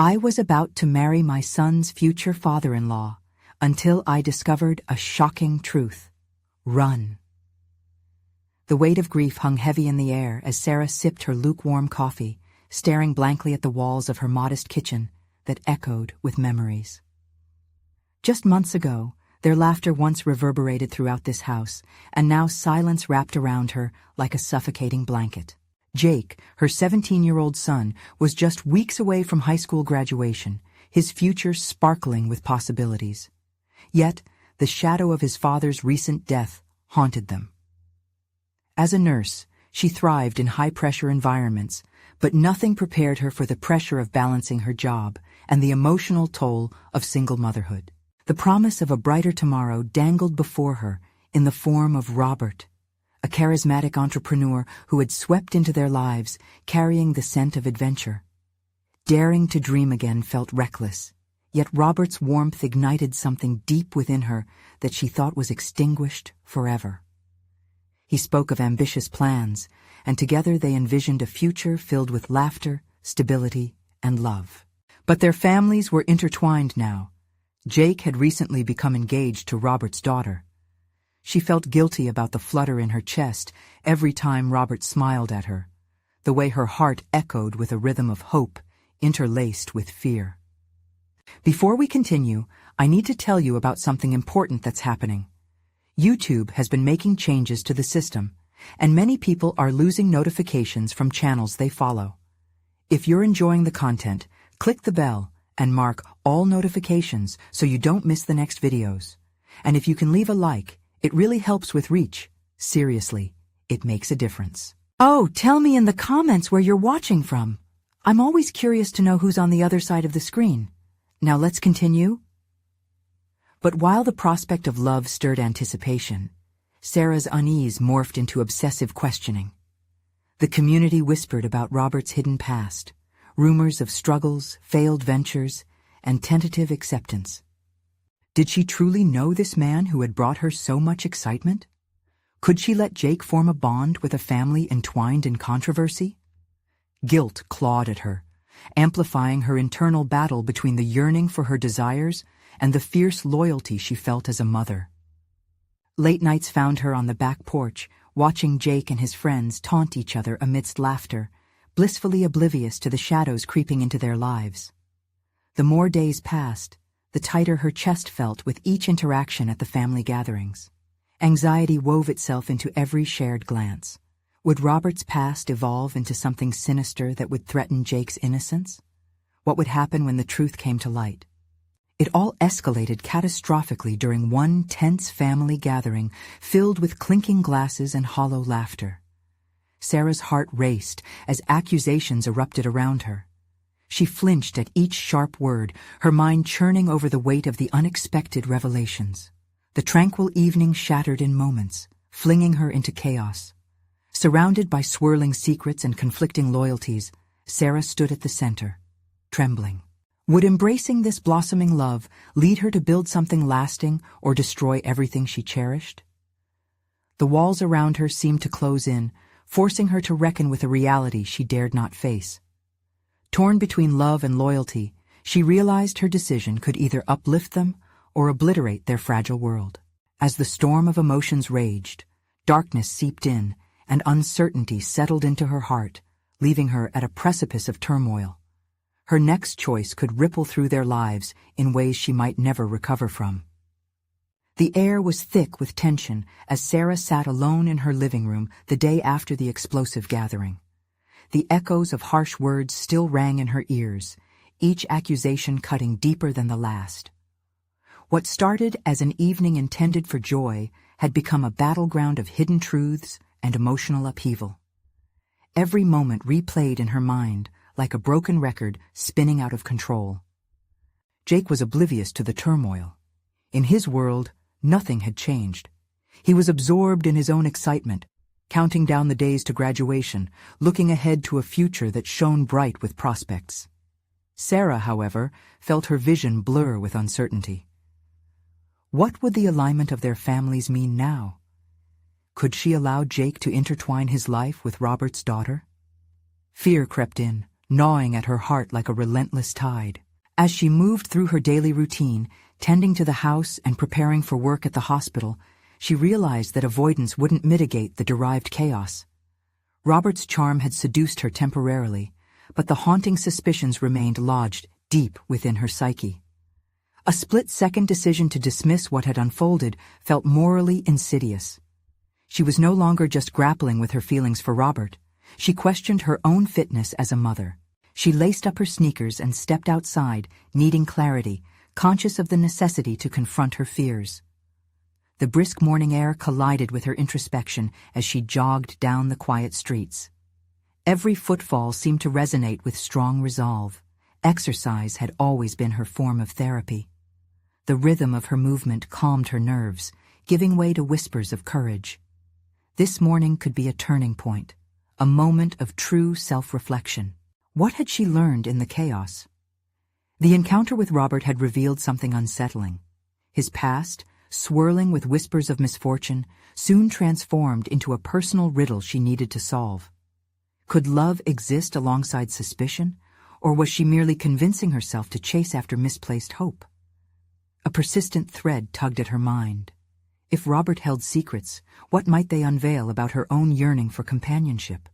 I was about to marry my son's future father-in-law until I discovered a shocking truth. Run. The weight of grief hung heavy in the air as Sarah sipped her lukewarm coffee, staring blankly at the walls of her modest kitchen that echoed with memories. Just months ago, their laughter once reverberated throughout this house, and now silence wrapped around her like a suffocating blanket. Jake, her 17-year-old son, was just weeks away from high school graduation, his future sparkling with possibilities. Yet, the shadow of his father's recent death haunted them. As a nurse, she thrived in high-pressure environments, but nothing prepared her for the pressure of balancing her job and the emotional toll of single motherhood. The promise of a brighter tomorrow dangled before her in the form of Robert, a charismatic entrepreneur who had swept into their lives carrying the scent of adventure. Daring to dream again felt reckless, yet Robert's warmth ignited something deep within her that she thought was extinguished forever. He spoke of ambitious plans, and together they envisioned a future filled with laughter, stability, and love. But their families were intertwined now. Jake had recently become engaged to Robert's daughter. She felt guilty about the flutter in her chest every time Robert smiled at her, the way her heart echoed with a rhythm of hope interlaced with fear. Before we continue, I need to tell you about something important that's happening. YouTube has been making changes to the system, and many people are losing notifications from channels they follow. If you're enjoying the content, click the bell and mark all notifications so you don't miss the next videos. And if you can leave a like, it really helps with reach. Seriously, it makes a difference. Oh, tell me in the comments where you're watching from. I'm always curious to know who's on the other side of the screen. Now let's continue. But while the prospect of love stirred anticipation, Sarah's unease morphed into obsessive questioning. The community whispered about Robert's hidden past, rumors of struggles, failed ventures, and tentative acceptance. Did she truly know this man who had brought her so much excitement? Could she let Jake form a bond with a family entwined in controversy? Guilt clawed at her, amplifying her internal battle between the yearning for her desires and the fierce loyalty she felt as a mother. Late nights found her on the back porch, watching Jake and his friends taunt each other amidst laughter, blissfully oblivious to the shadows creeping into their lives. The more days passed, the tighter her chest felt with each interaction at the family gatherings. Anxiety wove itself into every shared glance. Would Robert's past evolve into something sinister that would threaten Jake's innocence? What would happen when the truth came to light? It all escalated catastrophically during one tense family gathering filled with clinking glasses and hollow laughter. Sarah's heart raced as accusations erupted around her. She flinched at each sharp word, her mind churning over the weight of the unexpected revelations. The tranquil evening shattered in moments, flinging her into chaos. Surrounded by swirling secrets and conflicting loyalties, Sarah stood at the center, trembling. Would embracing this blossoming love lead her to build something lasting or destroy everything she cherished? The walls around her seemed to close in, forcing her to reckon with a reality she dared not face. Torn between love and loyalty, she realized her decision could either uplift them or obliterate their fragile world. As the storm of emotions raged, darkness seeped in, and uncertainty settled into her heart, leaving her at a precipice of turmoil. Her next choice could ripple through their lives in ways she might never recover from. The air was thick with tension as Sarah sat alone in her living room the day after the explosive gathering. The echoes of harsh words still rang in her ears, each accusation cutting deeper than the last. What started as an evening intended for joy had become a battleground of hidden truths and emotional upheaval. Every moment replayed in her mind like a broken record spinning out of control. Jake was oblivious to the turmoil. In his world, nothing had changed. He was absorbed in his own excitement, counting down the days to graduation, looking ahead to a future that shone bright with prospects. Sarah, however, felt her vision blur with uncertainty. What would the alignment of their families mean now? Could she allow Jake to intertwine his life with Robert's daughter? Fear crept in, gnawing at her heart like a relentless tide. As she moved through her daily routine, tending to the house and preparing for work at the hospital, she realized that avoidance wouldn't mitigate the derived chaos. Robert's charm had seduced her temporarily, but the haunting suspicions remained lodged deep within her psyche. A split-second decision to dismiss what had unfolded felt morally insidious. She was no longer just grappling with her feelings for Robert. She questioned her own fitness as a mother. She laced up her sneakers and stepped outside, needing clarity, conscious of the necessity to confront her fears. The brisk morning air collided with her introspection as she jogged down the quiet streets. Every footfall seemed to resonate with strong resolve. Exercise had always been her form of therapy. The rhythm of her movement calmed her nerves, giving way to whispers of courage. This morning could be a turning point, a moment of true self-reflection. What had she learned in the chaos? The encounter with Robert had revealed something unsettling. His past, swirling with whispers of misfortune, soon transformed into a personal riddle she needed to solve. Could love exist alongside suspicion, or was she merely convincing herself to chase after misplaced hope? A persistent thread tugged at her mind. If Robert held secrets, what might they unveil about her own yearning for companionship?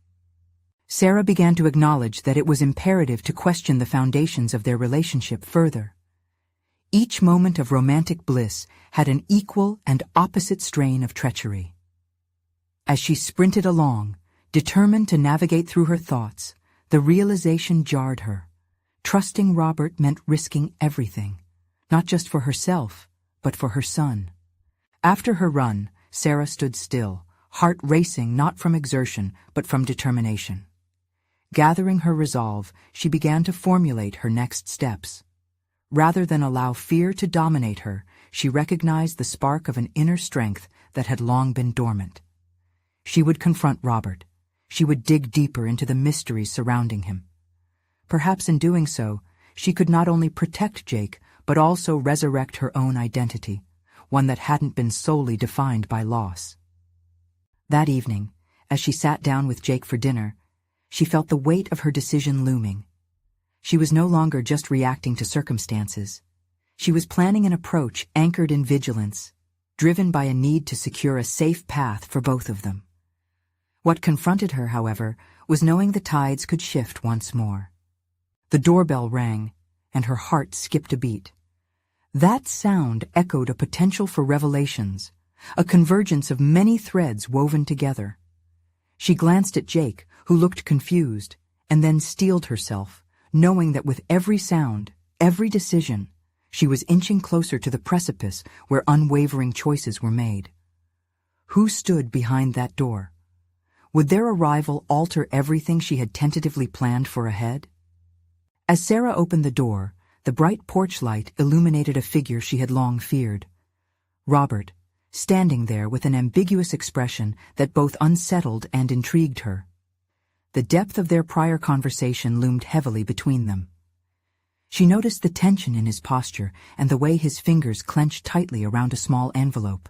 Sarah began to acknowledge that it was imperative to question the foundations of their relationship further. Each moment of romantic bliss had an equal and opposite strain of treachery. As she sprinted along, determined to navigate through her thoughts, the realization jarred her. Trusting Robert meant risking everything, not just for herself, but for her son. After her run, Sarah stood still, heart racing not from exertion, but from determination. Gathering her resolve, she began to formulate her next steps. Rather than allow fear to dominate her, she recognized the spark of an inner strength that had long been dormant. She would confront Robert. She would dig deeper into the mysteries surrounding him. Perhaps in doing so, she could not only protect Jake, but also resurrect her own identity, one that hadn't been solely defined by loss. That evening, as she sat down with Jake for dinner, she felt the weight of her decision looming. She was no longer just reacting to circumstances. She was planning an approach anchored in vigilance, driven by a need to secure a safe path for both of them. What confronted her, however, was knowing the tides could shift once more. The doorbell rang, and her heart skipped a beat. That sound echoed a potential for revelations, a convergence of many threads woven together. She glanced at Jake, who looked confused, and then steeled herself, knowing that with every sound, every decision, she was inching closer to the precipice where unwavering choices were made. Who stood behind that door? Would their arrival alter everything she had tentatively planned for ahead? As Sarah opened the door, the bright porch light illuminated a figure she had long feared. Robert, standing there with an ambiguous expression that both unsettled and intrigued her. The depth of their prior conversation loomed heavily between them. She noticed the tension in his posture and the way his fingers clenched tightly around a small envelope.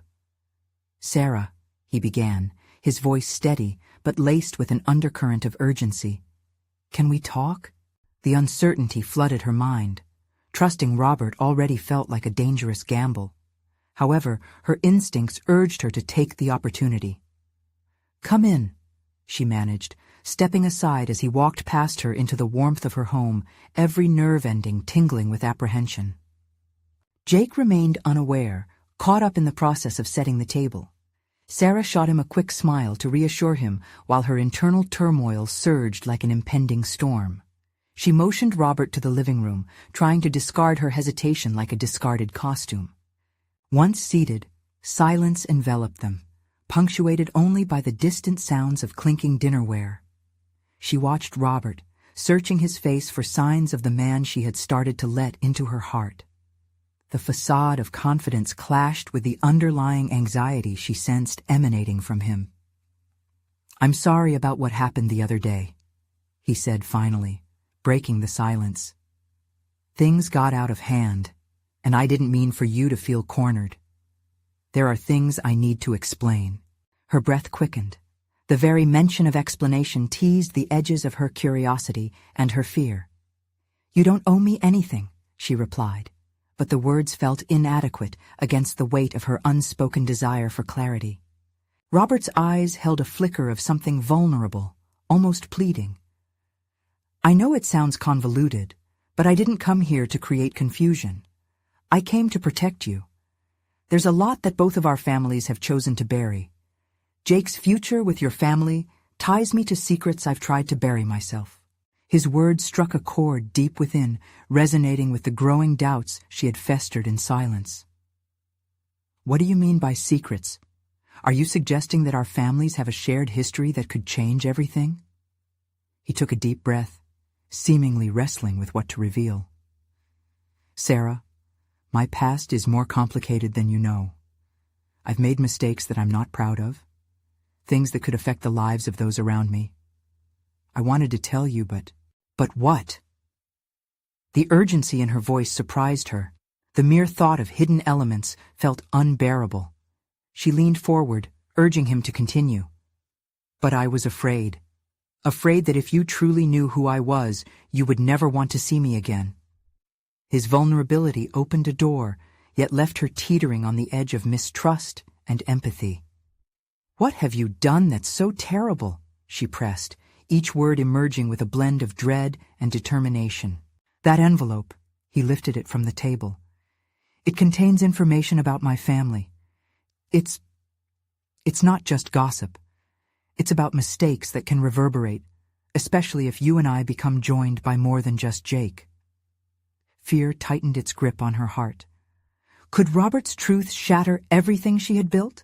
"Sarah," he began, his voice steady but laced with an undercurrent of urgency. "Can we talk?" The uncertainty flooded her mind. Trusting Robert already felt like a dangerous gamble. However, her instincts urged her to take the opportunity. "Come in," she managed, stepping aside as he walked past her into the warmth of her home, every nerve ending tingling with apprehension. Jake remained unaware, caught up in the process of setting the table. Sarah shot him a quick smile to reassure him while her internal turmoil surged like an impending storm. She motioned Robert to the living room, trying to discard her hesitation like a discarded costume. Once seated, silence enveloped them, punctuated only by the distant sounds of clinking dinnerware. She watched Robert, searching his face for signs of the man she had started to let into her heart. The facade of confidence clashed with the underlying anxiety she sensed emanating from him. "I'm sorry about what happened the other day," he said finally, breaking the silence. "Things got out of hand, and I didn't mean for you to feel cornered. There are things I need to explain." Her breath quickened. The very mention of explanation teased the edges of her curiosity and her fear. "You don't owe me anything," she replied, but the words felt inadequate against the weight of her unspoken desire for clarity. Robert's eyes held a flicker of something vulnerable, almost pleading. "I know it sounds convoluted, but I didn't come here to create confusion. I came to protect you. There's a lot that both of our families have chosen to bury. Jake's future with your family ties me to secrets I've tried to bury myself." His words struck a chord deep within, resonating with the growing doubts she had festered in silence. "What do you mean by secrets? Are you suggesting that our families have a shared history that could change everything?" He took a deep breath, seemingly wrestling with what to reveal. "Sarah, my past is more complicated than you know. I've made mistakes that I'm not proud of, things that could affect the lives of those around me. I wanted to tell you, but what?" The urgency in her voice surprised her. The mere thought of hidden elements felt unbearable. She leaned forward, urging him to continue. "But I was afraid that if you truly knew who I was, you would never want to see me again." His vulnerability opened a door, yet left her teetering on the edge of mistrust and empathy. "What have you done that's so terrible?" she pressed, each word emerging with a blend of dread and determination. "That envelope," he lifted it from the table. "It contains information about my family. It's not just gossip. It's about mistakes that can reverberate, especially if you and I become joined by more than just Jake." Fear tightened its grip on her heart. Could Robert's truth shatter everything she had built?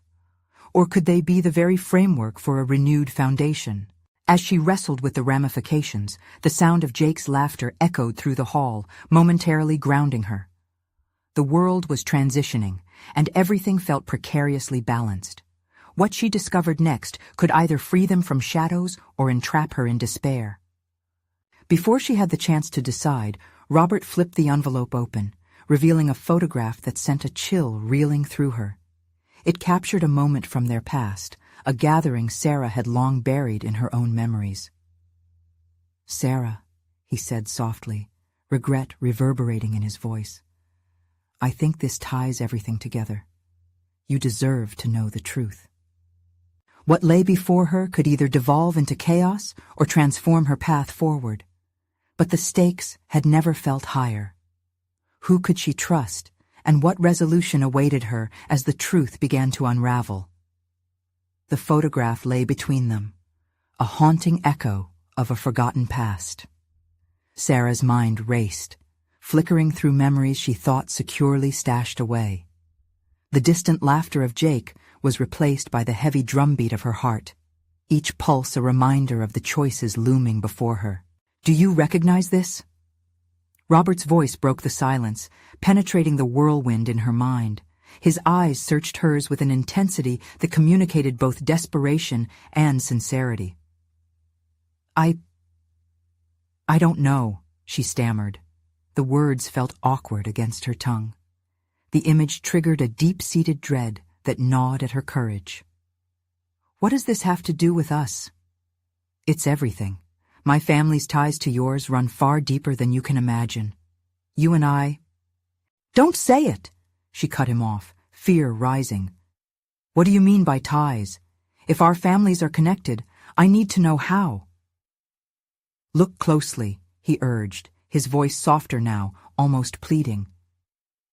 Or could they be the very framework for a renewed foundation? As she wrestled with the ramifications, the sound of Jake's laughter echoed through the hall, momentarily grounding her. The world was transitioning, and everything felt precariously balanced. What she discovered next could either free them from shadows or entrap her in despair. Before she had the chance to decide, Robert flipped the envelope open, revealing a photograph that sent a chill reeling through her. It captured a moment from their past, a gathering Sarah had long buried in her own memories. "Sarah," he said softly, regret reverberating in his voice, "I think this ties everything together. You deserve to know the truth." What lay before her could either devolve into chaos or transform her path forward. But the stakes had never felt higher. Who could she trust, and what resolution awaited her as the truth began to unravel? The photograph lay between them, a haunting echo of a forgotten past. Sarah's mind raced, flickering through memories she thought securely stashed away. The distant laughter of Jake was replaced by the heavy drumbeat of her heart, each pulse a reminder of the choices looming before her. "Do you recognize this?" Robert's voice broke the silence, penetrating the whirlwind in her mind. His eyes searched hers with an intensity that communicated both desperation and sincerity. I don't know," she stammered. The words felt awkward against her tongue. The image triggered a deep-seated dread that gnawed at her courage. "What does this have to do with us?" "It's everything. My family's ties to yours run far deeper than you can imagine. You and I—" "Don't say it!" She cut him off, fear rising. "What do you mean by ties? If our families are connected, I need to know how." "Look closely," he urged, his voice softer now, almost pleading.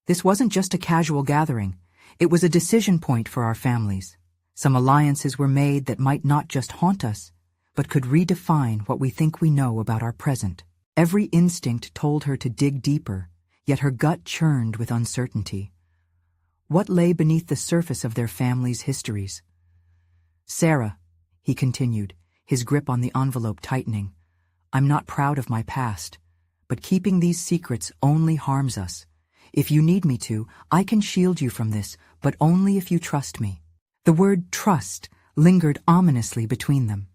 "This wasn't just a casual gathering. It was a decision point for our families. Some alliances were made that might not just haunt us, but could redefine what we think we know about our present." Every instinct told her to dig deeper, yet her gut churned with uncertainty. What lay beneath the surface of their families' histories? "Sarah," he continued, his grip on the envelope tightening, "I'm not proud of my past, but keeping these secrets only harms us. If you need me to, I can shield you from this, but only if you trust me." The word trust lingered ominously between them.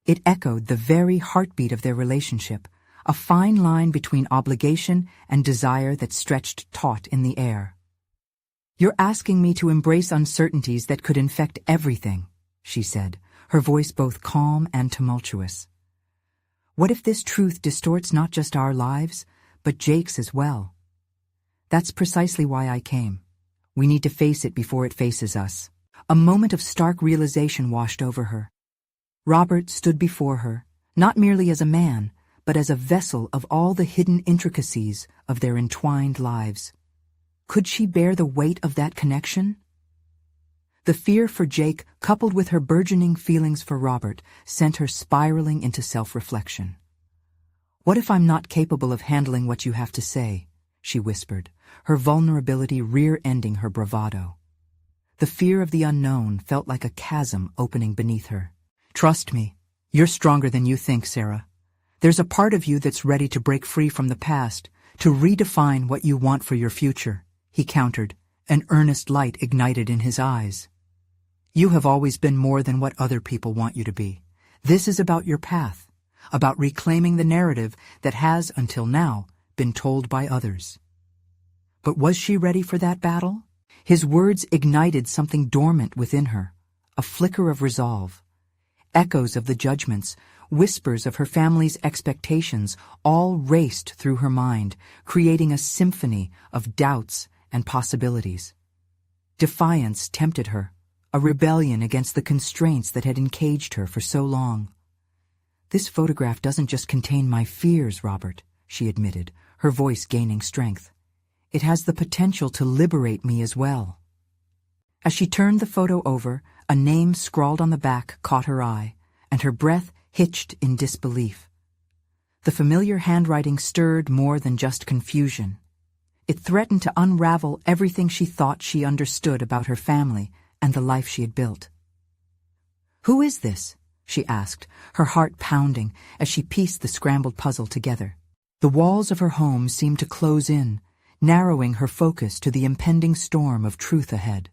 It echoed the very heartbeat of their relationship, a fine line between obligation and desire that stretched taut in the air. "You're asking me to embrace uncertainties that could infect everything," she said, her voice both calm and tumultuous. What if this truth distorts not just our lives, but Jake's as well? That's precisely why I came. We need to face it before it faces us. A moment of stark realization washed over her. Robert stood before her, not merely as a man, but as a vessel of all the hidden intricacies of their entwined lives. Could she bear the weight of that connection? The fear for Jake, coupled with her burgeoning feelings for Robert, sent her spiraling into self-reflection. "What if I'm not capable of handling what you have to say?" she whispered, her vulnerability rear-ending her bravado. The fear of the unknown felt like a chasm opening beneath her. "Trust me, you're stronger than you think, Sarah. There's a part of you that's ready to break free from the past, to redefine what you want for your future," he countered, an earnest light ignited in his eyes. "You have always been more than what other people want you to be. This is about your path, about reclaiming the narrative that has, until now, been told by others." But was she ready for that battle? His words ignited something dormant within her, a flicker of resolve. Echoes of the judgments, whispers of her family's expectations, all raced through her mind, creating a symphony of doubts and possibilities. Defiance tempted her, a rebellion against the constraints that had encaged her for so long. "This photograph doesn't just contain my fears, Robert," she admitted, her voice gaining strength. "It has the potential to liberate me as well." As she turned the photo over, a name scrawled on the back caught her eye, and her breath hitched in disbelief. The familiar handwriting stirred more than just confusion. It threatened to unravel everything she thought she understood about her family and the life she had built. "Who is this?" she asked, her heart pounding as she pieced the scrambled puzzle together. The walls of her home seemed to close in, narrowing her focus to the impending storm of truth ahead.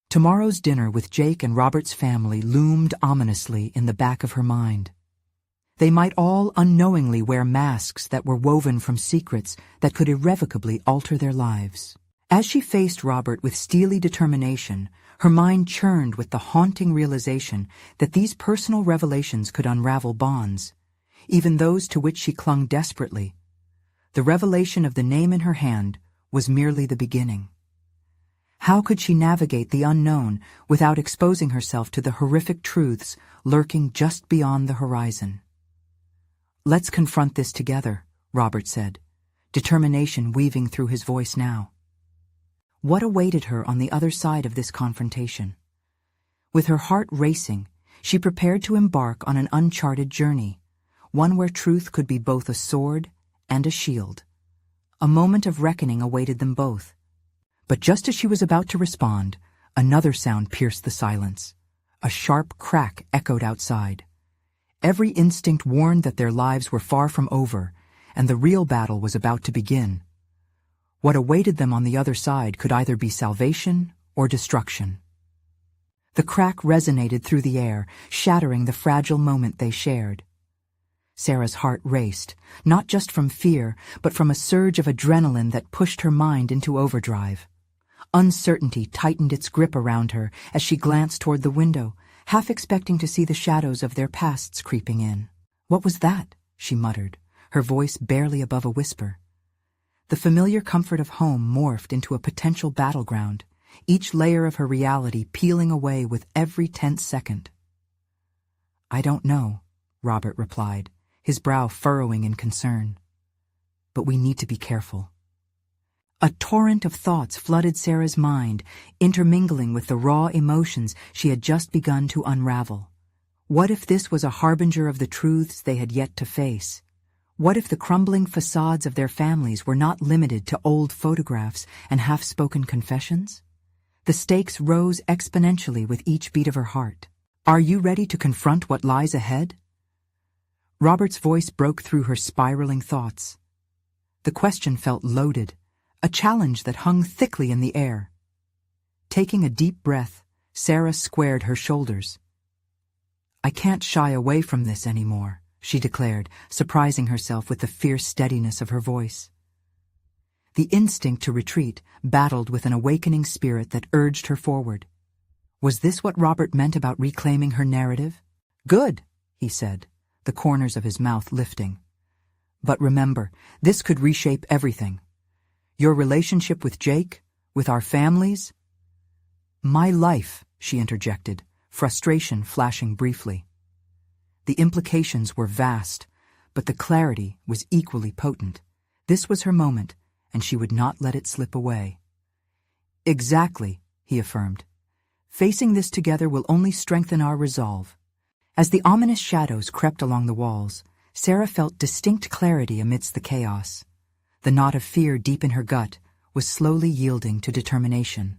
Tomorrow's dinner with Jake and Robert's family loomed ominously in the back of her mind. They might all unknowingly wear masks that were woven from secrets that could irrevocably alter their lives. As she faced Robert with steely determination, her mind churned with the haunting realization that these personal revelations could unravel bonds, even those to which she clung desperately. The revelation of the name in her hand was merely the beginning. How could she navigate the unknown without exposing herself to the horrific truths lurking just beyond the horizon? "Let's confront this together," Robert said, determination weaving through his voice now. What awaited her on the other side of this confrontation? With her heart racing, she prepared to embark on an uncharted journey, one where truth could be both a sword and a shield. A moment of reckoning awaited them both. But just as she was about to respond, another sound pierced the silence. A sharp crack echoed outside. Every instinct warned that their lives were far from over, and the real battle was about to begin. What awaited them on the other side could either be salvation or destruction. The crack resonated through the air, shattering the fragile moment they shared. Sarah's heart raced, not just from fear, but from a surge of adrenaline that pushed her mind into overdrive. Uncertainty tightened its grip around her as she glanced toward the window, half expecting to see the shadows of their pasts creeping in. "What was that?" she muttered, her voice barely above a whisper. The familiar comfort of home morphed into a potential battleground, each layer of her reality peeling away with every tense second. "I don't know," Robert replied, his brow furrowing in concern. "But we need to be careful." A torrent of thoughts flooded Sarah's mind, intermingling with the raw emotions she had just begun to unravel. What if this was a harbinger of the truths they had yet to face? What if the crumbling facades of their families were not limited to old photographs and half-spoken confessions? The stakes rose exponentially with each beat of her heart. "Are you ready to confront what lies ahead?" Robert's voice broke through her spiraling thoughts. The question felt loaded, a challenge that hung thickly in the air. Taking a deep breath, Sarah squared her shoulders. "I can't shy away from this anymore," she declared, surprising herself with the fierce steadiness of her voice. The instinct to retreat battled with an awakening spirit that urged her forward. Was this what Robert meant about reclaiming her narrative? Good, he said, the corners of his mouth lifting. But remember, this could reshape everything. Your relationship with Jake, with our families. My life, she interjected, frustration flashing briefly. The implications were vast, but the clarity was equally potent. This was her moment, and she would not let it slip away. Exactly, he affirmed. Facing this together will only strengthen our resolve. As the ominous shadows crept along the walls, Sarah felt distinct clarity amidst the chaos. The knot of fear deep in her gut was slowly yielding to determination.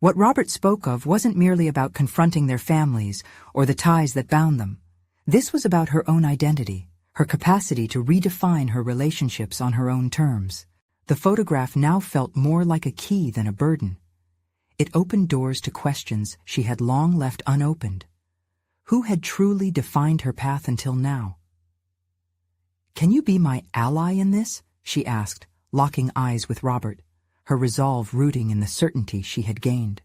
What Robert spoke of wasn't merely about confronting their families or the ties that bound them. This was about her own identity, her capacity to redefine her relationships on her own terms. The photograph now felt more like a key than a burden. It opened doors to questions she had long left unopened. Who had truly defined her path until now? "Can you be my ally in this?" she asked, locking eyes with Robert, her resolve rooting in the certainty she had gained.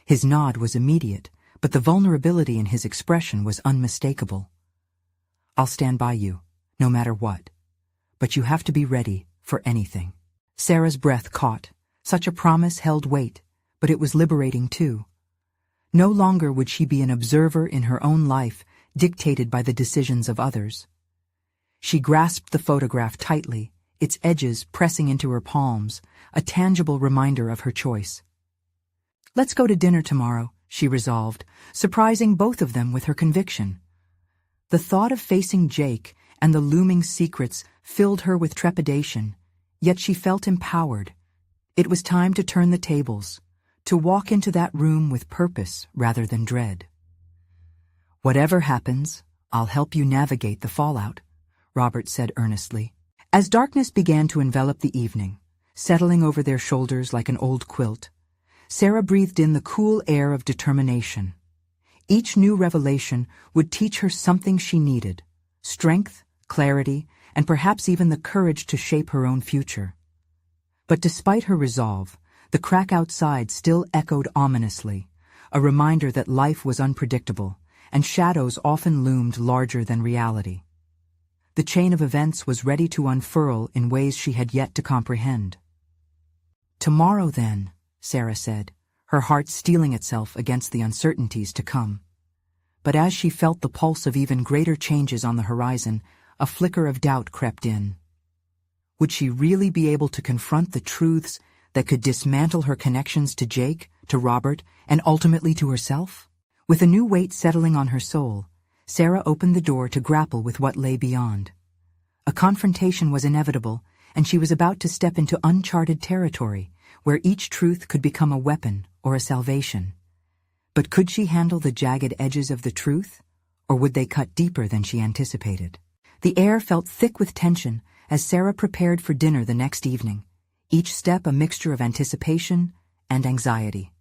His nod was immediate, but the vulnerability in his expression was unmistakable. "I'll stand by you, no matter what. But you have to be ready for anything." Sarah's breath caught. Such a promise held weight, but it was liberating too. No longer would she be an observer in her own life, dictated by the decisions of others. She grasped the photograph tightly, its edges pressing into her palms, a tangible reminder of her choice. "Let's go to dinner tomorrow," she resolved, surprising both of them with her conviction. The thought of facing Jake and the looming secrets filled her with trepidation, yet she felt empowered. It was time to turn the tables, to walk into that room with purpose rather than dread. "Whatever happens, I'll help you navigate the fallout," Robert said earnestly. As darkness began to envelop the evening, settling over their shoulders like an old quilt, Sarah breathed in the cool air of determination. Each new revelation would teach her something she needed: strength, clarity, and perhaps even the courage to shape her own future. But despite her resolve, the crack outside still echoed ominously, a reminder that life was unpredictable, and shadows often loomed larger than reality. The chain of events was ready to unfurl in ways she had yet to comprehend. "Tomorrow, then," Sarah said, her heart steeling itself against the uncertainties to come. But as she felt the pulse of even greater changes on the horizon, a flicker of doubt crept in. Would she really be able to confront the truths that could dismantle her connections to Jake, to Robert, and ultimately to herself? With a new weight settling on her soul, Sarah opened the door to grapple with what lay beyond. A confrontation was inevitable, and she was about to step into uncharted territory, where each truth could become a weapon or a salvation. But could she handle the jagged edges of the truth, or would they cut deeper than she anticipated? The air felt thick with tension as Sarah prepared for dinner the next evening, each step a mixture of anticipation and anxiety.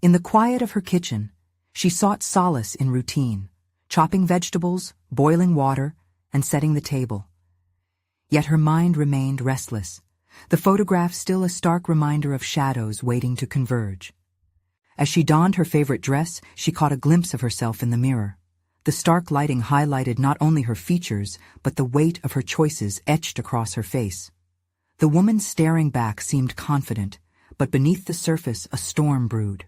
In the quiet of her kitchen, she sought solace in routine, chopping vegetables, boiling water, and setting the table. Yet her mind remained restless, the photograph still a stark reminder of shadows waiting to converge. As she donned her favorite dress, she caught a glimpse of herself in the mirror. The stark lighting highlighted not only her features, but the weight of her choices etched across her face. The woman staring back seemed confident, but beneath the surface a storm brewed.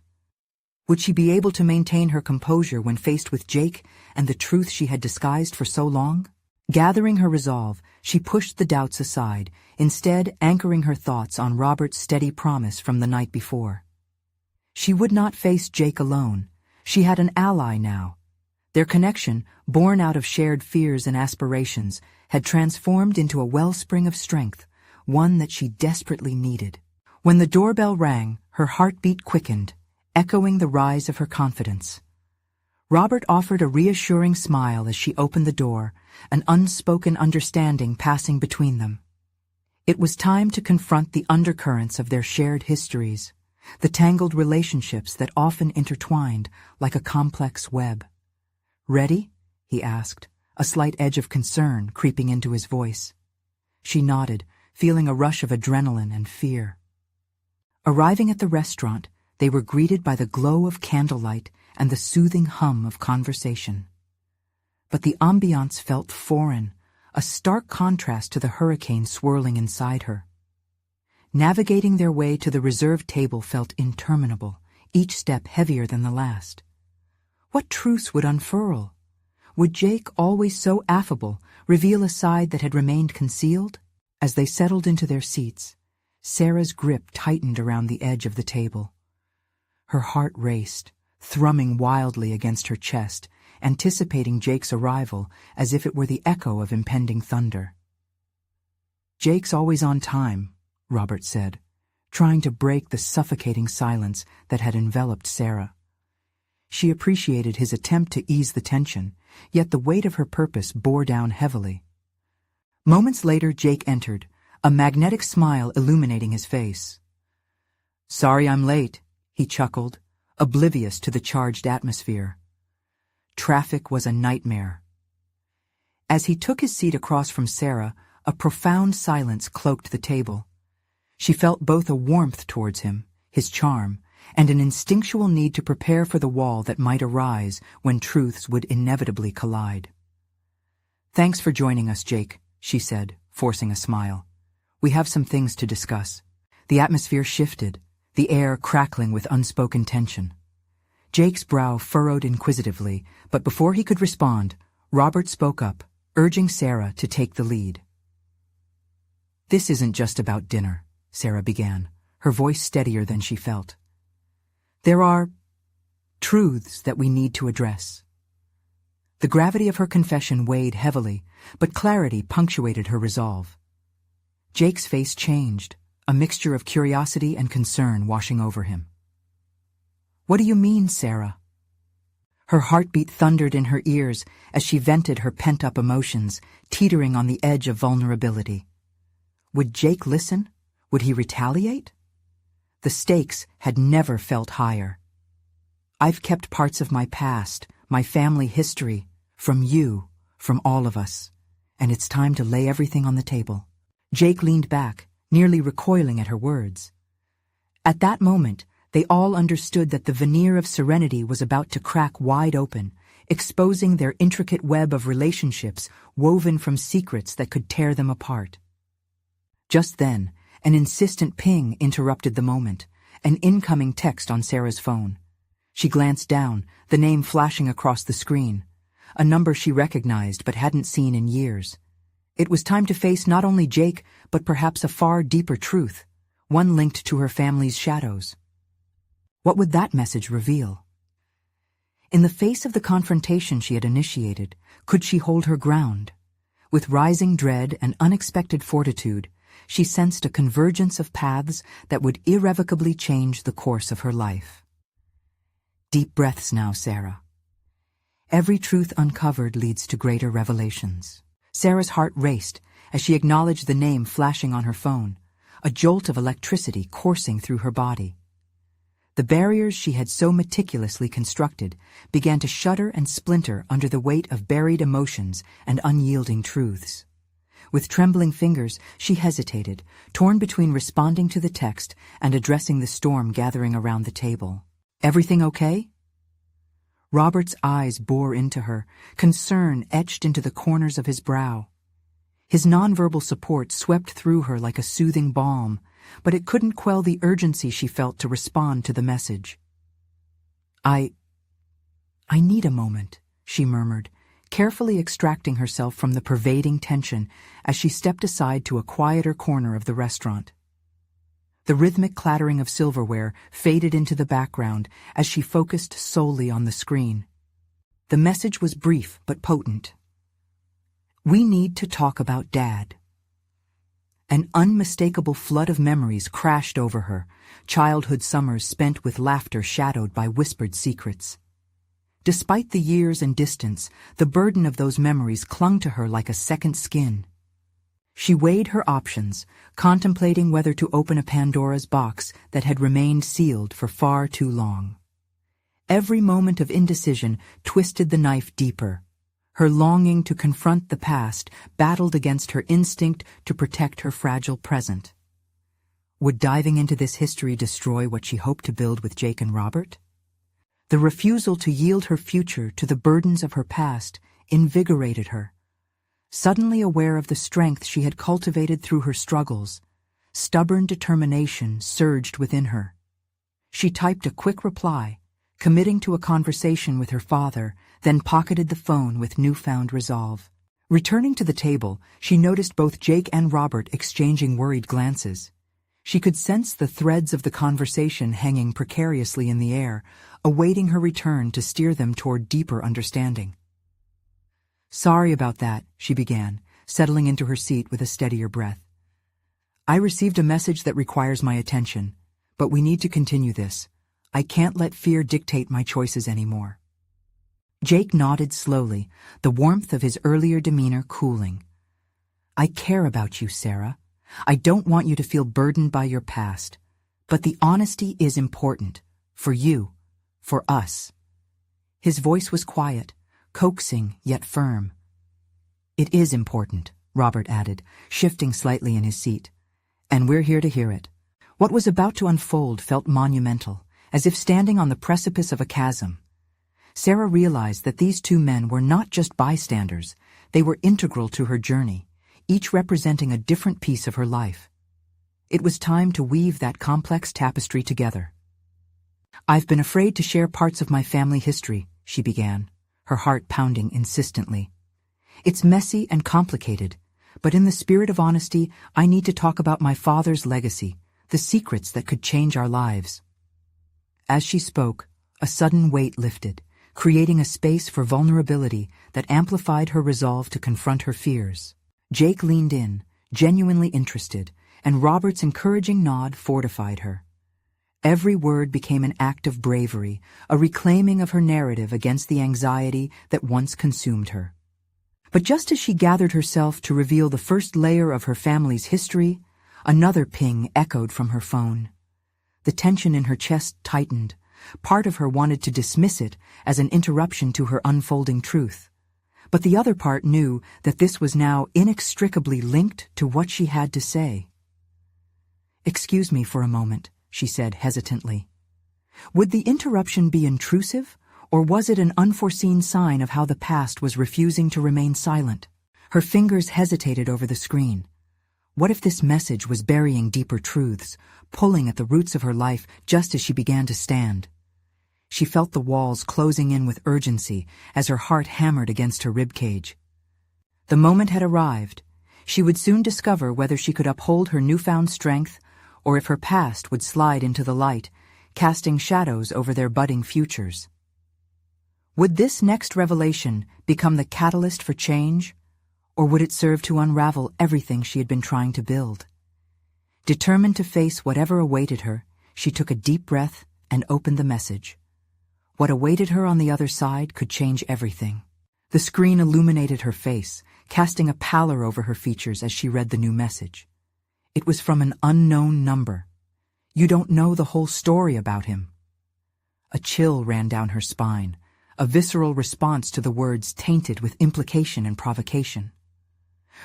Would she be able to maintain her composure when faced with Jake and the truth she had disguised for so long? Gathering her resolve, she pushed the doubts aside, instead anchoring her thoughts on Robert's steady promise from the night before. She would not face Jake alone. She had an ally now. Their connection, born out of shared fears and aspirations, had transformed into a wellspring of strength, one that she desperately needed. When the doorbell rang, her heartbeat quickened, echoing the rise of her confidence. Robert offered a reassuring smile as she opened the door, an unspoken understanding passing between them. It was time to confront the undercurrents of their shared histories, the tangled relationships that often intertwined like a complex web. "Ready?" he asked, a slight edge of concern creeping into his voice. She nodded, feeling a rush of adrenaline and fear. Arriving at the restaurant, they were greeted by the glow of candlelight and the soothing hum of conversation. But the ambiance felt foreign, a stark contrast to the hurricane swirling inside her. Navigating their way to the reserved table felt interminable, each step heavier than the last. What truths would unfurl? Would Jake, always so affable, reveal a side that had remained concealed? As they settled into their seats, Sarah's grip tightened around the edge of the table. Her heart raced, thrumming wildly against her chest, anticipating Jake's arrival as if it were the echo of impending thunder. "Jake's always on time," Robert said, trying to break the suffocating silence that had enveloped Sarah. She appreciated his attempt to ease the tension, yet the weight of her purpose bore down heavily. Moments later, Jake entered, a magnetic smile illuminating his face. "Sorry I'm late," he chuckled, oblivious to the charged atmosphere. Traffic was a nightmare. As he took his seat across from Sarah, a profound silence cloaked the table. She felt both a warmth towards him, his charm, and an instinctual need to prepare for the wall that might arise when truths would inevitably collide. "Thanks for joining us, Jake," she said, forcing a smile. "We have some things to discuss." The atmosphere shifted, the air crackling with unspoken tension. Jake's brow furrowed inquisitively, but before he could respond, Robert spoke up, urging Sarah to take the lead. "This isn't just about dinner," Sarah began, her voice steadier than she felt. "There are truths that we need to address." The gravity of her confession weighed heavily, but clarity punctuated her resolve. Jake's face changed, a mixture of curiosity and concern washing over him. "What do you mean, Sarah?" Her heartbeat thundered in her ears as she vented her pent-up emotions, teetering on the edge of vulnerability. Would Jake listen? Would he retaliate? The stakes had never felt higher. "I've kept parts of my past, my family history, from you, from all of us, and it's time to lay everything on the table." Jake leaned back, nearly recoiling at her words. At that moment, they all understood that the veneer of serenity was about to crack wide open, exposing their intricate web of relationships woven from secrets that could tear them apart. Just then, an insistent ping interrupted the moment, an incoming text on Sarah's phone. She glanced down, the name flashing across the screen, a number she recognized but hadn't seen in years. It was time to face not only Jake, but perhaps a far deeper truth, one linked to her family's shadows. What would that message reveal? In the face of the confrontation she had initiated, could she hold her ground? With rising dread and unexpected fortitude, she sensed a convergence of paths that would irrevocably change the course of her life. Deep breaths now, Sarah. Every truth uncovered leads to greater revelations. Sarah's heart raced as she acknowledged the name flashing on her phone, a jolt of electricity coursing through her body. The barriers she had so meticulously constructed began to shudder and splinter under the weight of buried emotions and unyielding truths. With trembling fingers, she hesitated, torn between responding to the text and addressing the storm gathering around the table. "Everything okay?" Robert's eyes bore into her, concern etched into the corners of his brow. His nonverbal support swept through her like a soothing balm, but it couldn't quell the urgency she felt to respond to the message. I need a moment," she murmured, carefully extracting herself from the pervading tension as she stepped aside to a quieter corner of the restaurant. The rhythmic clattering of silverware faded into the background as she focused solely on the screen. The message was brief but potent. "We need to talk about Dad." An unmistakable flood of memories crashed over her, childhood summers spent with laughter shadowed by whispered secrets. Despite the years and distance, the burden of those memories clung to her like a second skin. She weighed her options, contemplating whether to open a Pandora's box that had remained sealed for far too long. Every moment of indecision twisted the knife deeper. Her longing to confront the past battled against her instinct to protect her fragile present. Would diving into this history destroy what she hoped to build with Jake and Robert? The refusal to yield her future to the burdens of her past invigorated her. Suddenly aware of the strength she had cultivated through her struggles, stubborn determination surged within her. She typed a quick reply, committing to a conversation with her father, then pocketed the phone with newfound resolve. Returning to the table, she noticed both Jake and Robert exchanging worried glances. She could sense the threads of the conversation hanging precariously in the air, awaiting her return to steer them toward deeper understanding. "Sorry about that," she began, settling into her seat with a steadier breath. "I received a message that requires my attention, but we need to continue this. I can't let fear dictate my choices anymore." Jake nodded slowly, the warmth of his earlier demeanor cooling. "I care about you, Sarah. I don't want you to feel burdened by your past, but the honesty is important, for you, for us." His voice was quiet, coaxing yet firm. "It is important," Robert added, shifting slightly in his seat. "And we're here to hear it." What was about to unfold felt monumental, as if standing on the precipice of a chasm. Sarah realized that these two men were not just bystanders, they were integral to her journey, each representing a different piece of her life. It was time to weave that complex tapestry together. "I've been afraid to share parts of my family history," she began, her heart pounding insistently. "It's messy and complicated, but in the spirit of honesty, I need to talk about my father's legacy, the secrets that could change our lives." As she spoke, a sudden weight lifted, creating a space for vulnerability that amplified her resolve to confront her fears. Jake leaned in, genuinely interested, and Robert's encouraging nod fortified her. Every word became an act of bravery, a reclaiming of her narrative against the anxiety that once consumed her. But just as she gathered herself to reveal the first layer of her family's history, another ping echoed from her phone. The tension in her chest tightened. Part of her wanted to dismiss it as an interruption to her unfolding truth. But the other part knew that this was now inextricably linked to what she had to say. "Excuse me for a moment," she said hesitantly. Would the interruption be intrusive, or was it an unforeseen sign of how the past was refusing to remain silent? Her fingers hesitated over the screen. What if this message was burying deeper truths, pulling at the roots of her life just as she began to stand? She felt the walls closing in with urgency as her heart hammered against her ribcage. The moment had arrived. She would soon discover whether she could uphold her newfound strength or if her past would slide into the light, casting shadows over their budding futures. Would this next revelation become the catalyst for change, or would it serve to unravel everything she had been trying to build? Determined to face whatever awaited her, she took a deep breath and opened the message. What awaited her on the other side could change everything. The screen illuminated her face, casting a pallor over her features as she read the new message. It was from an unknown number. "You don't know the whole story about him." A chill ran down her spine, a visceral response to the words tainted with implication and provocation.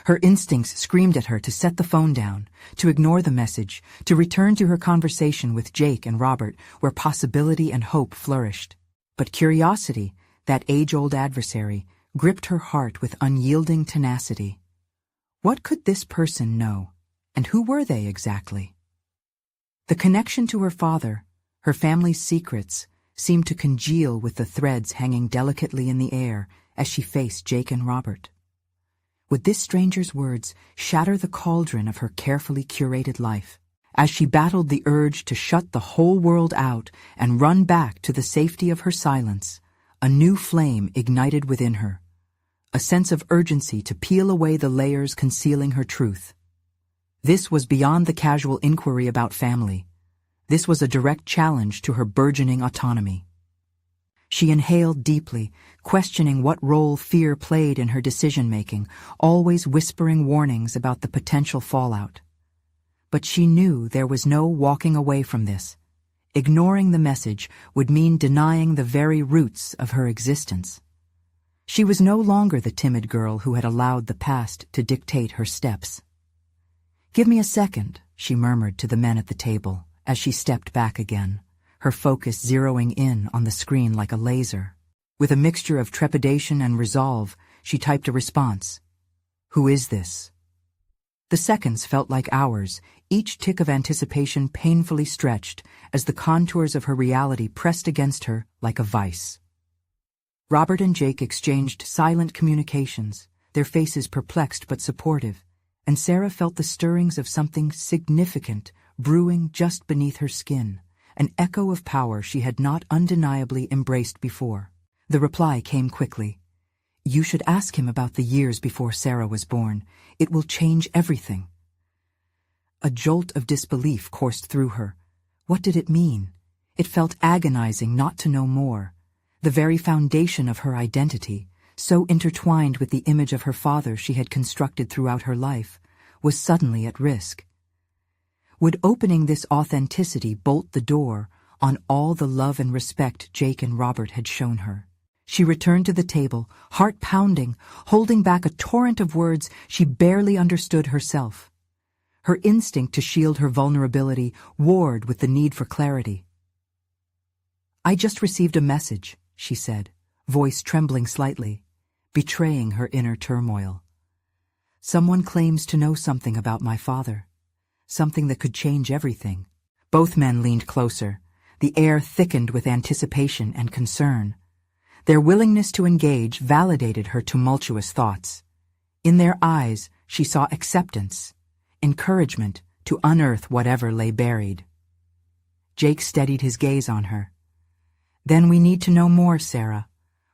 Her instincts screamed at her to set the phone down, to ignore the message, to return to her conversation with Jake and Robert, where possibility and hope flourished. But curiosity, that age-old adversary, gripped her heart with unyielding tenacity. What could this person know, and who were they exactly? The connection to her father, her family's secrets, seemed to congeal with the threads hanging delicately in the air as she faced Jake and Robert. Would this stranger's words shatter the cauldron of her carefully curated life? As she battled the urge to shut the whole world out and run back to the safety of her silence, a new flame ignited within her, a sense of urgency to peel away the layers concealing her truth. This was beyond the casual inquiry about family. This was a direct challenge to her burgeoning autonomy. She inhaled deeply, questioning what role fear played in her decision-making, always whispering warnings about the potential fallout. But she knew there was no walking away from this. Ignoring the message would mean denying the very roots of her existence. She was no longer the timid girl who had allowed the past to dictate her steps. "Give me a second," she murmured to the men at the table as she stepped back again, her focus zeroing in on the screen like a laser. With a mixture of trepidation and resolve, she typed a response. "Who is this?" The seconds felt like hours, each tick of anticipation painfully stretched as the contours of her reality pressed against her like a vice. Robert and Jake exchanged silent communications, their faces perplexed but supportive, and Sarah felt the stirrings of something significant brewing just beneath her skin, an echo of power she had not undeniably embraced before. The reply came quickly. "You should ask him about the years before Sarah was born. It will change everything." A jolt of disbelief coursed through her. What did it mean? It felt agonizing not to know more. The very foundation of her identity, so intertwined with the image of her father she had constructed throughout her life, was suddenly at risk. Would opening this authenticity bolt the door on all the love and respect Jake and Robert had shown her? She returned to the table, heart pounding, holding back a torrent of words she barely understood herself. Her instinct to shield her vulnerability warred with the need for clarity. "I just received a message," she said, voice trembling slightly, betraying her inner turmoil. "Someone claims to know something about my father, something that could change everything." Both men leaned closer, the air thickened with anticipation and concern. Their willingness to engage validated her tumultuous thoughts. In their eyes, she saw acceptance, encouragement to unearth whatever lay buried. Jake steadied his gaze on her. "Then we need to know more, Sarah.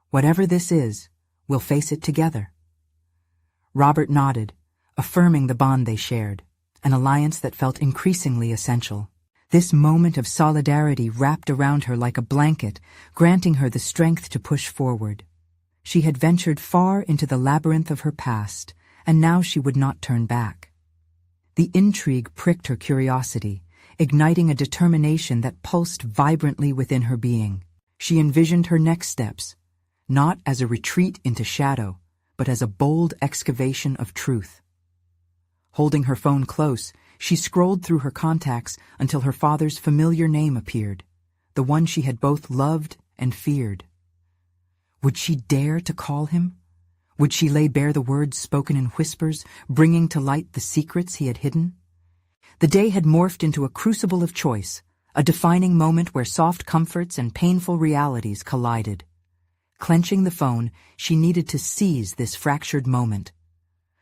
Whatever this is, we'll face it together." Robert nodded, affirming the bond they shared, an alliance that felt increasingly essential. This moment of solidarity wrapped around her like a blanket, granting her the strength to push forward. She had ventured far into the labyrinth of her past, and now she would not turn back. The intrigue pricked her curiosity, igniting a determination that pulsed vibrantly within her being. She envisioned her next steps, not as a retreat into shadow, but as a bold excavation of truth. Holding her phone close, she scrolled through her contacts until her father's familiar name appeared, the one she had both loved and feared. Would she dare to call him? Would she lay bare the words spoken in whispers, bringing to light the secrets he had hidden? The day had morphed into a crucible of choice, a defining moment where soft comforts and painful realities collided. Clenching the phone, she needed to seize this fractured moment.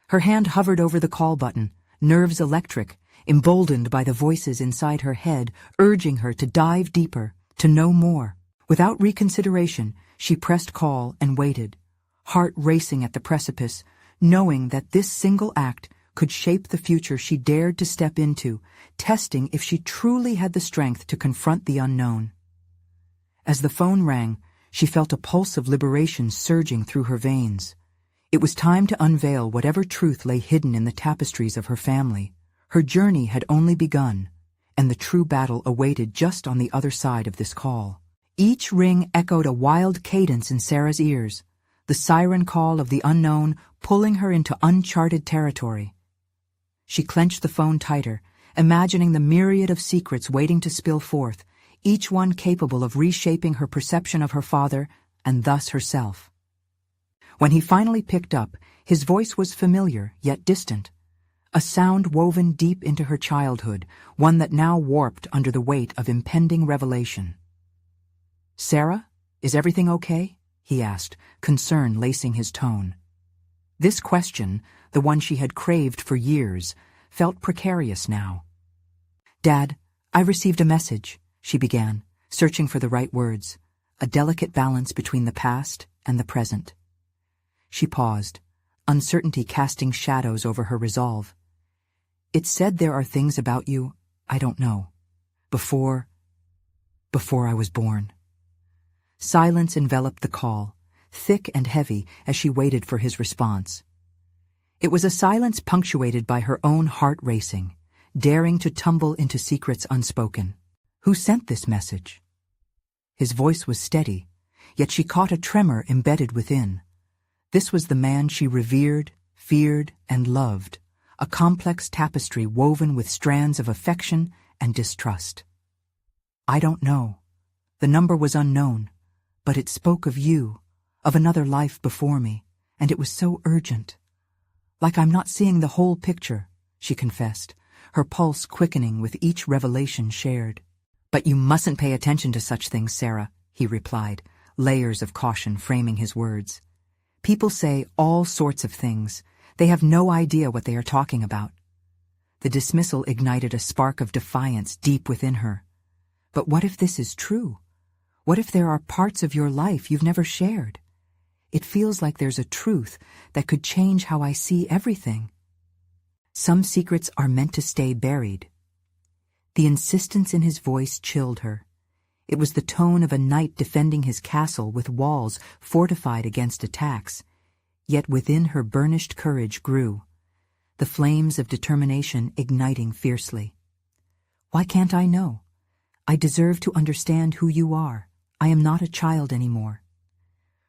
Her hand hovered over the call button, nerves electric, emboldened by the voices inside her head, urging her to dive deeper, to know more. Without reconsideration, she pressed call and waited, heart racing at the precipice, knowing that this single act could shape the future she dared to step into, testing if she truly had the strength to confront the unknown. As the phone rang, she felt a pulse of liberation surging through her veins. It was time to unveil whatever truth lay hidden in the tapestries of her family. Her journey had only begun, and the true battle awaited just on the other side of this call. Each ring echoed a wild cadence in Sarah's ears, the siren call of the unknown pulling her into uncharted territory. She clenched the phone tighter, imagining the myriad of secrets waiting to spill forth, each one capable of reshaping her perception of her father and thus herself. When he finally picked up, his voice was familiar yet distant, a sound woven deep into her childhood, one that now warped under the weight of impending revelation. "Sarah, is everything okay?" he asked, concern lacing his tone. This question, the one she had craved for years, felt precarious now. "Dad, I received a message," she began, searching for the right words, a delicate balance between the past and the present. She paused, uncertainty casting shadows over her resolve. "It said there are things about you I don't know. Before I was born." Silence enveloped the call, thick and heavy as she waited for his response. It was a silence punctuated by her own heart racing, daring to tumble into secrets unspoken. Who sent this message? His voice was steady, yet she caught a tremor embedded within. This was the man she revered, feared, and loved, a complex tapestry woven with strands of affection and distrust. "I don't know. The number was unknown, but it spoke of you, of another life before me, and it was so urgent. Like I'm not seeing the whole picture," she confessed, her pulse quickening with each revelation shared. "But you mustn't pay attention to such things, Sarah," he replied, layers of caution framing his words. "People say all sorts of things. They have no idea what they are talking about." The dismissal ignited a spark of defiance deep within her. "But what if this is true? What if there are parts of your life you've never shared? It feels like there's a truth that could change how I see everything." "Some secrets are meant to stay buried." The insistence in his voice chilled her. It was the tone of a knight defending his castle with walls fortified against attacks, yet within her burnished courage grew, the flames of determination igniting fiercely. "Why can't I know? I deserve to understand who you are. I am not a child anymore."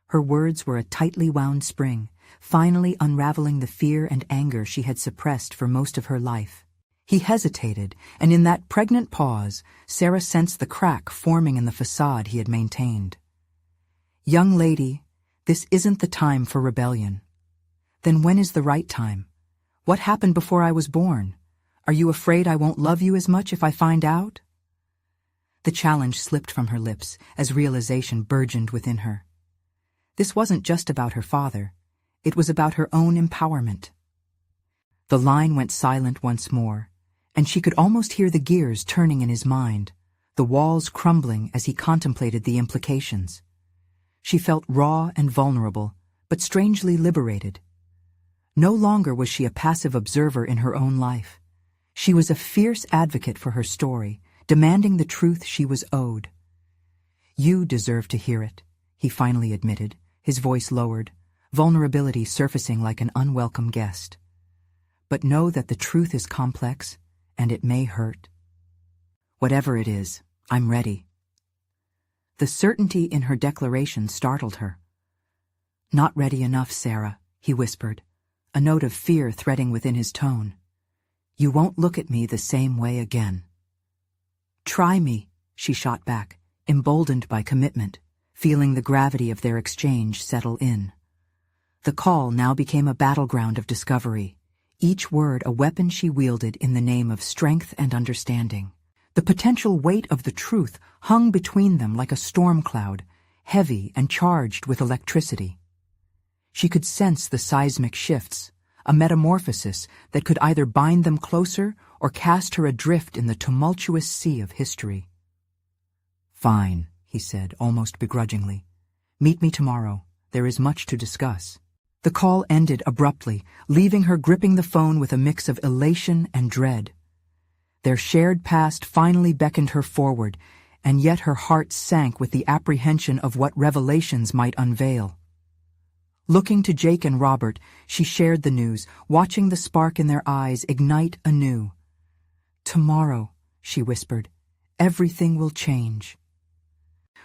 Her words were a tightly wound spring, finally unraveling the fear and anger she had suppressed for most of her life. He hesitated, and in that pregnant pause, Sarah sensed the crack forming in the facade he had maintained. "Young lady, this isn't the time for rebellion." "Then when is the right time? What happened before I was born? Are you afraid I won't love you as much if I find out?" The challenge slipped from her lips as realization burgeoned within her. This wasn't just about her father. It was about her own empowerment. The line went silent once more, and she could almost hear the gears turning in his mind, the walls crumbling as he contemplated the implications. She felt raw and vulnerable, but strangely liberated. No longer was she a passive observer in her own life. She was a fierce advocate for her story, demanding the truth she was owed. "You deserve to hear it," he finally admitted, his voice lowered, vulnerability surfacing like an unwelcome guest. "But know that the truth is complex, and it may hurt. Whatever it is, I'm ready." The certainty in her declaration startled her. "Not ready enough, Sarah," he whispered, a note of fear threading within his tone. "You won't look at me the same way again." "Try me," she shot back, emboldened by commitment, feeling the gravity of their exchange settle in. The call now became a battleground of discovery, each word a weapon she wielded in the name of strength and understanding. The potential weight of the truth hung between them like a storm cloud, heavy and charged with electricity. She could sense the seismic shifts, a metamorphosis that could either bind them closer or cast her adrift in the tumultuous sea of history. "Fine," he said, almost begrudgingly. "Meet me tomorrow. There is much to discuss." The call ended abruptly, leaving her gripping the phone with a mix of elation and dread. Their shared past finally beckoned her forward, and yet her heart sank with the apprehension of what revelations might unveil. Looking to Jake and Robert, she shared the news, watching the spark in their eyes ignite anew. "Tomorrow," she whispered, "everything will change."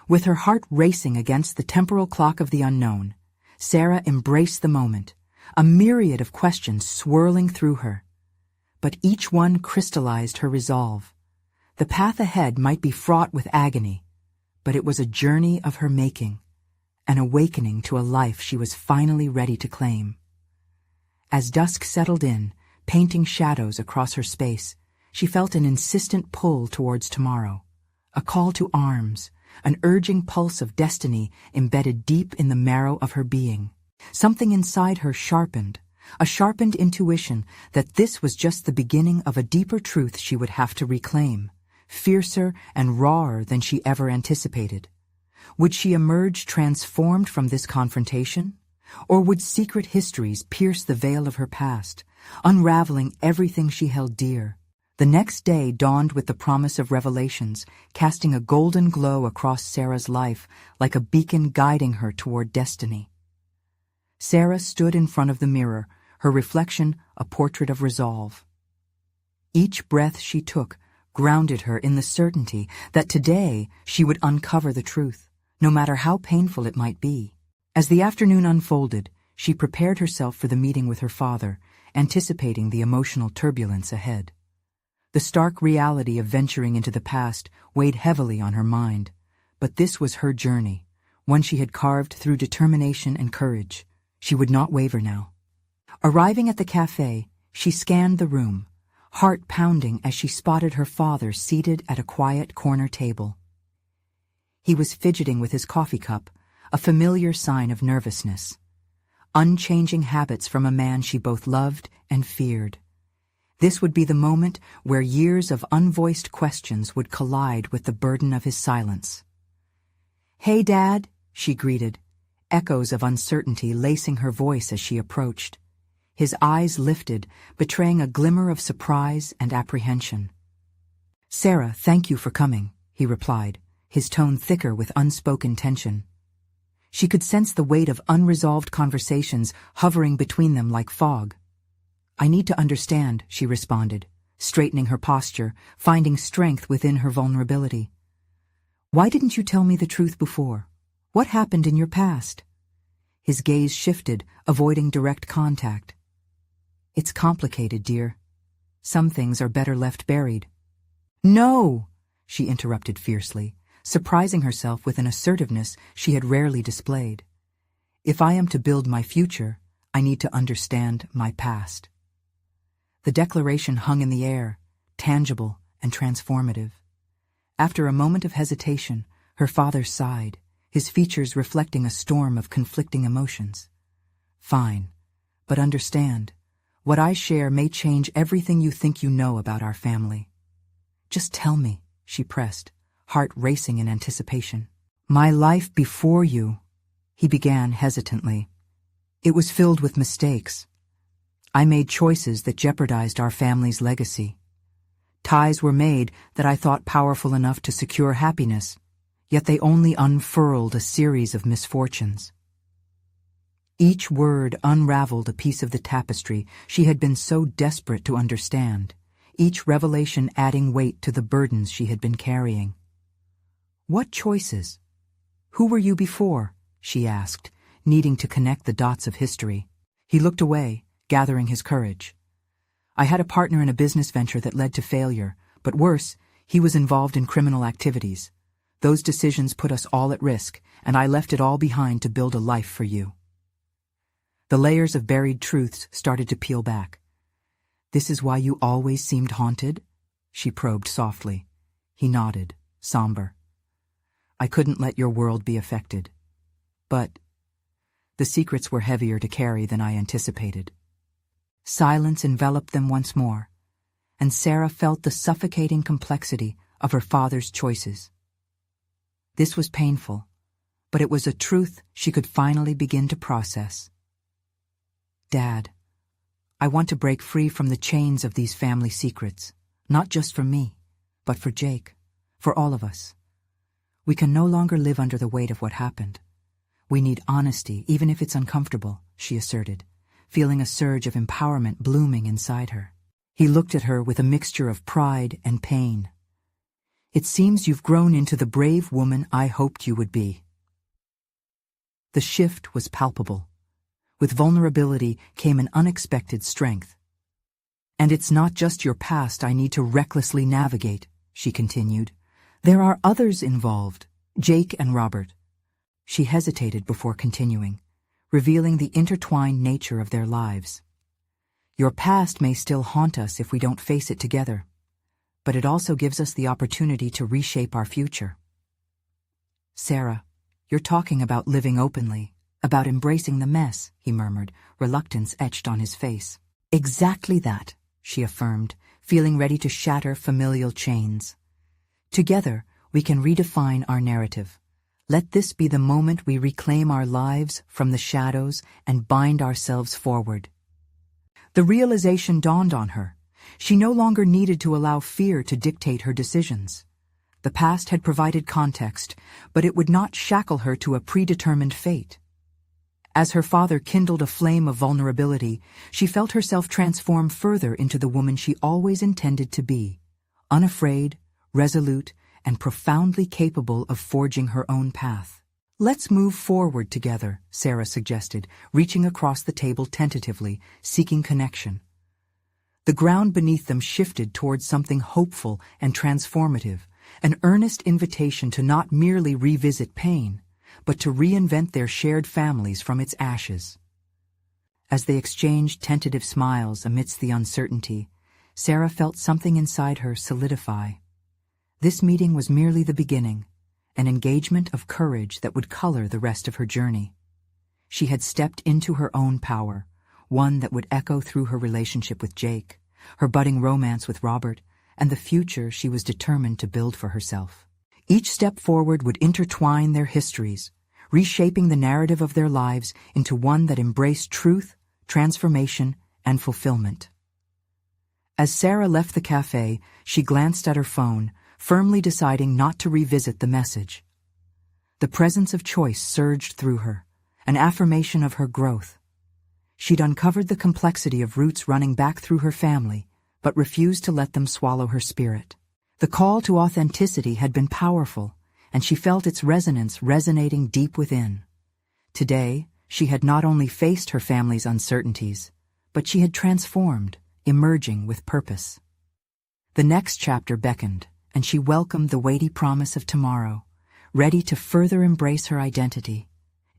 With her heart racing against the temporal clock of the unknown, Sarah embraced the moment, a myriad of questions swirling through her. But each one crystallized her resolve. The path ahead might be fraught with agony, but it was a journey of her making, an awakening to a life she was finally ready to claim. As dusk settled in, painting shadows across her space, she felt an insistent pull towards tomorrow, a call to arms, an urging pulse of destiny embedded deep in the marrow of her being. Something inside her sharpened, a sharpened intuition that this was just the beginning of a deeper truth she would have to reclaim, fiercer and rawer than she ever anticipated. Would she emerge transformed from this confrontation? Or would secret histories pierce the veil of her past, unraveling everything she held dear? The next day dawned with the promise of revelations, casting a golden glow across Sarah's life like a beacon guiding her toward destiny. Sarah stood in front of the mirror, her reflection a portrait of resolve. Each breath she took grounded her in the certainty that today she would uncover the truth, no matter how painful it might be. As the afternoon unfolded, she prepared herself for the meeting with her father, anticipating the emotional turbulence ahead. The stark reality of venturing into the past weighed heavily on her mind, but this was her journey, one she had carved through determination and courage. She would not waver now. Arriving at the cafe, she scanned the room, heart pounding as she spotted her father seated at a quiet corner table. He was fidgeting with his coffee cup, a familiar sign of nervousness. Unchanging habits from a man she both loved and feared. This would be the moment where years of unvoiced questions would collide with the burden of his silence. "Hey, Dad," she greeted, echoes of uncertainty lacing her voice as she approached. His eyes lifted, betraying a glimmer of surprise and apprehension. "Sarah, thank you for coming," he replied, his tone thicker with unspoken tension. She could sense the weight of unresolved conversations hovering between them like fog. "I need to understand," she responded, straightening her posture, finding strength within her vulnerability. "Why didn't you tell me the truth before? What happened in your past?" His gaze shifted, avoiding direct contact. "It's complicated, dear. Some things are better left buried." "No!" she interrupted fiercely, surprising herself with an assertiveness she had rarely displayed. "If I am to build my future, I need to understand my past." The declaration hung in the air, tangible and transformative. After a moment of hesitation, her father sighed, his features reflecting a storm of conflicting emotions. "Fine, but understand, what I share may change everything you think you know about our family." "Just tell me," she pressed, heart racing in anticipation. "My life before you," he began hesitantly. "It was filled with mistakes. I made choices that jeopardized our family's legacy. Ties were made that I thought powerful enough to secure happiness, yet they only unfurled a series of misfortunes." Each word unraveled a piece of the tapestry she had been so desperate to understand, each revelation adding weight to the burdens she had been carrying. "What choices? Who were you before?" she asked, needing to connect the dots of history. He looked away, gathering his courage. "I had a partner in a business venture that led to failure, but worse, he was involved in criminal activities. Those decisions put us all at risk, and I left it all behind to build a life for you." The layers of buried truths started to peel back. "This is why you always seemed haunted?" she probed softly. He nodded, somber. "I couldn't let your world be affected. But the secrets were heavier to carry than I anticipated." Silence enveloped them once more, and Sarah felt the suffocating complexity of her father's choices. This was painful, but it was a truth she could finally begin to process. "Dad, I want to break free from the chains of these family secrets, not just for me, but for Jake, for all of us. We can no longer live under the weight of what happened. We need honesty, even if it's uncomfortable," she asserted, feeling a surge of empowerment blooming inside her. He looked at her with a mixture of pride and pain. "It seems you've grown into the brave woman I hoped you would be." The shift was palpable. With vulnerability came an unexpected strength. "And it's not just your past I need to recklessly navigate," she continued. "There are others involved, Jake and Robert." She hesitated before continuing, revealing the intertwined nature of their lives. "Your past may still haunt us if we don't face it together, but it also gives us the opportunity to reshape our future." "Sarah, you're talking about living openly, about embracing the mess," he murmured, reluctance etched on his face. "Exactly that," she affirmed, feeling ready to shatter familial chains. "Together, we can redefine our narrative. Let this be the moment we reclaim our lives from the shadows and bind ourselves forward." The realization dawned on her. She no longer needed to allow fear to dictate her decisions. The past had provided context, but it would not shackle her to a predetermined fate. As her father kindled a flame of vulnerability, she felt herself transform further into the woman she always intended to be, unafraid, resolute, and profoundly capable of forging her own path. "Let's move forward together," Sarah suggested, reaching across the table tentatively, seeking connection. The ground beneath them shifted towards something hopeful and transformative, an earnest invitation to not merely revisit pain, but to reinvent their shared families from its ashes. As they exchanged tentative smiles amidst the uncertainty, Sarah felt something inside her solidify. This meeting was merely the beginning, an engagement of courage that would color the rest of her journey. She had stepped into her own power, one that would echo through her relationship with Jake, her budding romance with Robert, and the future she was determined to build for herself. Each step forward would intertwine their histories, reshaping the narrative of their lives into one that embraced truth, transformation, and fulfillment. As Sarah left the cafe, she glanced at her phone, firmly deciding not to revisit the message. The presence of choice surged through her, an affirmation of her growth. She'd uncovered the complexity of roots running back through her family, but refused to let them swallow her spirit. The call to authenticity had been powerful, and she felt its resonance resonating deep within. Today, she had not only faced her family's uncertainties, but she had transformed, emerging with purpose. The next chapter beckoned, and she welcomed the weighty promise of tomorrow, ready to further embrace her identity,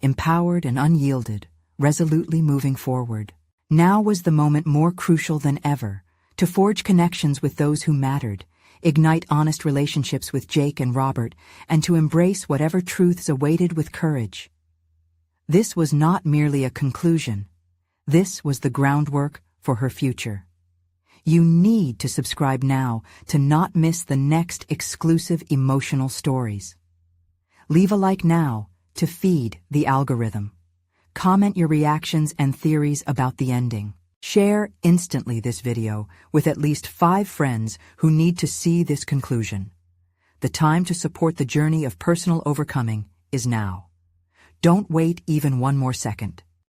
empowered and unyielded, resolutely moving forward. Now was the moment more crucial than ever, to forge connections with those who mattered, ignite honest relationships with Jake and Robert, and to embrace whatever truths awaited with courage. This was not merely a conclusion. This was the groundwork for her future. You need to subscribe now to not miss the next exclusive emotional stories. Leave a like now to feed the algorithm. Comment your reactions and theories about the ending. Share instantly this video with at least 5 friends who need to see this conclusion. The time to support the journey of personal overcoming is now. Don't wait even one more second.